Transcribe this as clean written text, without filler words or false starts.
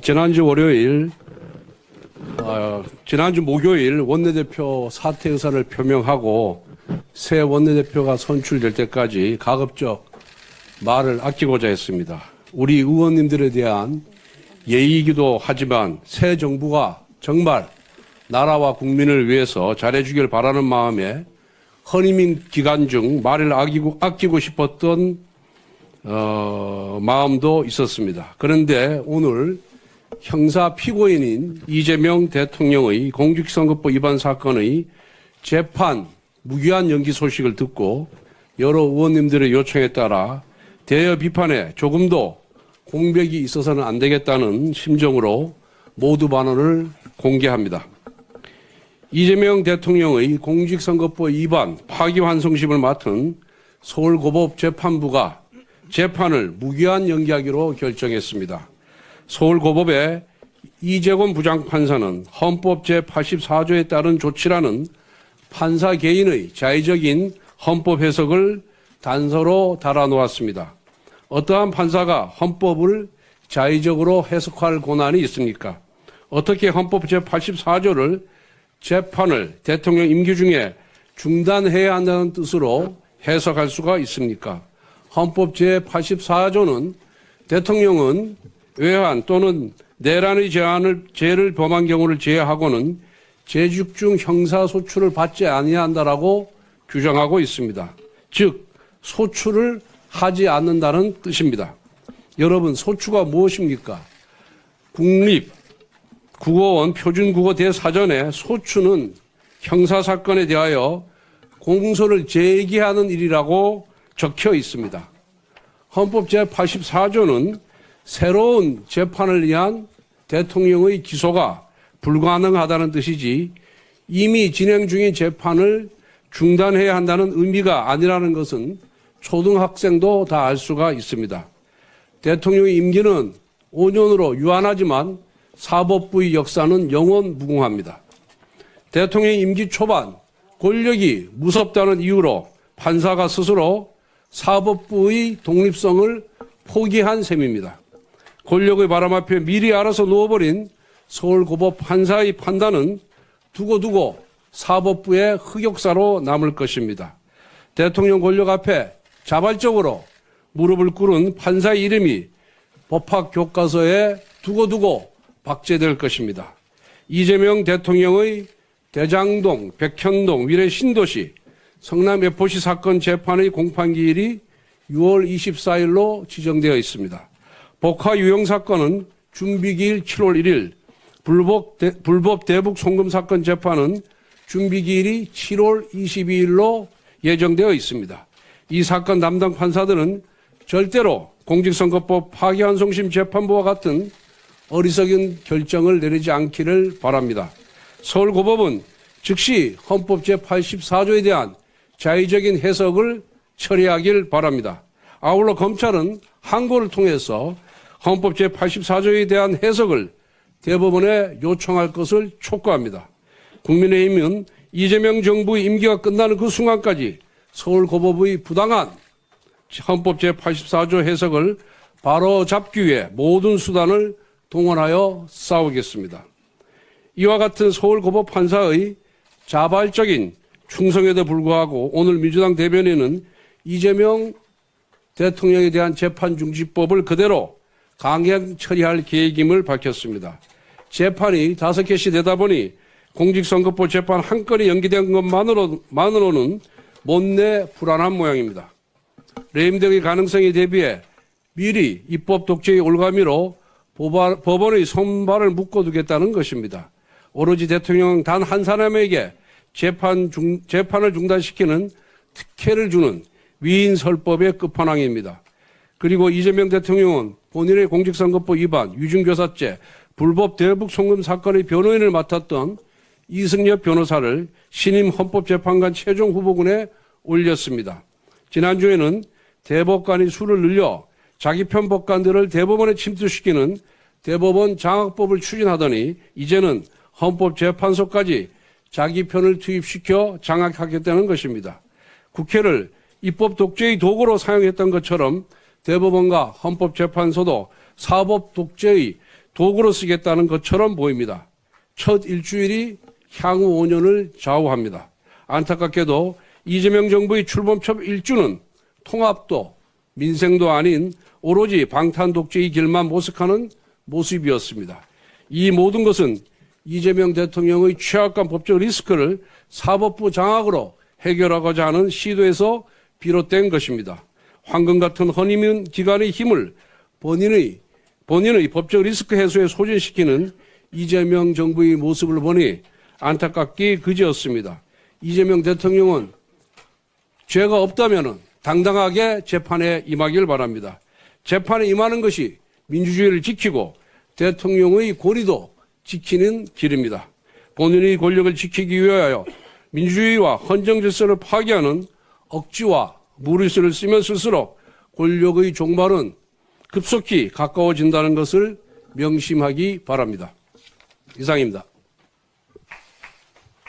지난주 월요일, 지난주 목요일 원내대표 사퇴 의사를 표명하고 새 원내대표가 선출될 때까지 가급적 말을 아끼고자 했습니다. 우리 의원님들에 대한 예의이기도 하지만 새 정부가 정말 나라와 국민을 위해서 잘해주길 바라는 마음에 헌임 기간 중 말을 아끼고 싶었던 마음도 있었습니다. 그런데 오늘 형사 피고인인 이재명 대통령의 공직선거법 위반 사건의 재판 무기한 연기 소식을 듣고 여러 의원님들의 요청에 따라 대여 비판에 조금도 공백이 있어서는 안 되겠다는 심정으로 모두 반원을 공개합니다. 이재명 대통령의 공직선거법 위반 파기환송심을 맡은 서울고법재판부가 재판을 무기한 연기하기로 결정했습니다. 서울고법의 이재권 부장판사는 헌법 제84조에 따른 조치라는 판사 개인의 자의적인 헌법 해석을 단서로 달아놓았습니다. 어떠한 판사가 헌법을 자의적으로 해석할 권한이 있습니까? 어떻게 헌법 제84조를 재판을 대통령 임기 중에 중단해야 한다는 뜻으로 해석할 수가 있습니까? 헌법 제84조는 대통령은 외환 또는 내란의 죄를 범한 경우를 제외하고는 재집중 형사소출을 받지 아니한다라고 규정하고 있습니다. 즉 소출을 하지 않는다는 뜻입니다. 여러분, 소추가 무엇입니까? 국립국어원 표준국어 대사전에 소추는 형사사건에 대하여 공소를 제기하는 일이라고 적혀 있습니다. 헌법 제84조는 새로운 재판을 위한 대통령의 기소가 불가능하다는 뜻이지 이미 진행 중인 재판을 중단해야 한다는 의미가 아니라는 것은 초등학생도 다 알 수가 있습니다. 대통령의 임기는 5년으로 유한하지만 사법부의 역사는 영원 무궁합니다. 대통령의 임기 초반 권력이 무섭다는 이유로 판사가 스스로 사법부의 독립성을 포기한 셈입니다. 권력의 바람 앞에 미리 알아서 누워버린 서울고법 판사의 판단은 두고두고 사법부의 흑역사로 남을 것입니다. 대통령 권력 앞에 자발적으로 무릎을 꿇은 판사의 이름이 법학 교과서에 두고두고 박제될 것입니다. 이재명 대통령의 대장동, 백현동, 위례 신도시, 성남 FOC 사건 재판의 공판기일이 6월 24일로 지정되어 있습니다. 복화 유용 사건은 준비기일 7월 1일, 불법 대북 송금 사건 재판은 준비기일이 7월 22일로 예정되어 있습니다. 이 사건 담당 판사들은 절대로 공직선거법 파기환송심 재판부와 같은 어리석은 결정을 내리지 않기를 바랍니다. 서울고법은 즉시 헌법 제84조에 대한 자의적인 해석을 처리하길 바랍니다. 아울러 검찰은 항고를 통해서 헌법 제84조에 대한 해석을 대법원에 요청할 것을 촉구합니다. 국민의힘은 이재명 정부의 임기가 끝나는 그 순간까지 서울고법의 부당한 헌법 제84조 해석을 바로잡기 위해 모든 수단을 동원하여 싸우겠습니다. 이와 같은 서울고법 판사의 자발적인 충성에도 불구하고 오늘 민주당 대변인은 이재명 대통령에 대한 재판중지법을 그대로 강행 처리할 계획임을 밝혔습니다. 재판이 5개씩 되다 보니 공직선거법 재판 한 건이 연기된 것만으로는 못내 불안한 모양입니다. 레임 등의 가능성에 대비해 미리 입법 독재의 올가미로 법원의 손발을 묶어두겠다는 것입니다. 오로지 대통령 단 한 사람에게 재판을 중단시키는 특혜를 주는 위인설법의 끝판왕입니다. 그리고 이재명 대통령은 본인의 공직선거법 위반, 위중교사죄, 불법 대북 송금 사건의 변호인을 맡았던 이승엽 변호사를 신임 헌법재판관 최종 후보군에 올렸습니다. 지난주에는 대법관이 수를 늘려 자기 편 법관들을 대법원에 침투시키는 대법원 장악법을 추진하더니 이제는 헌법재판소까지 자기 편을 투입시켜 장악하겠다는 것입니다. 국회를 입법 독재의 도구로 사용했던 것처럼 대법원과 헌법재판소도 사법 독재의 도구로 쓰겠다는 것처럼 보입니다. 첫 일주일이 향후 5년을 좌우합니다. 안타깝게도 이재명 정부의 출범 첫 일주는 통합도 민생도 아닌 오로지 방탄 독재의 길만 모색하는 모습이었습니다. 이 모든 것은 이재명 대통령의 취약한 법적 리스크를 사법부 장악으로 해결하고자 하는 시도에서 비롯된 것입니다. 황금 같은 허니문 기관의 힘을 본인의 법적 리스크 해소에 소진시키는 이재명 정부의 모습을 보니 안타깝기 그지없습니다. 이재명 대통령은 죄가 없다면 당당하게 재판에 임하길 바랍니다. 재판에 임하는 것이 민주주의를 지키고 대통령의 권위도 지키는 길입니다. 본인의 권력을 지키기 위하여 민주주의와 헌정 질서를 파괴하는 억지와 무리수를 쓰면 쓸수록 권력의 종말은 급속히 가까워진다는 것을 명심하기 바랍니다. 이상입니다.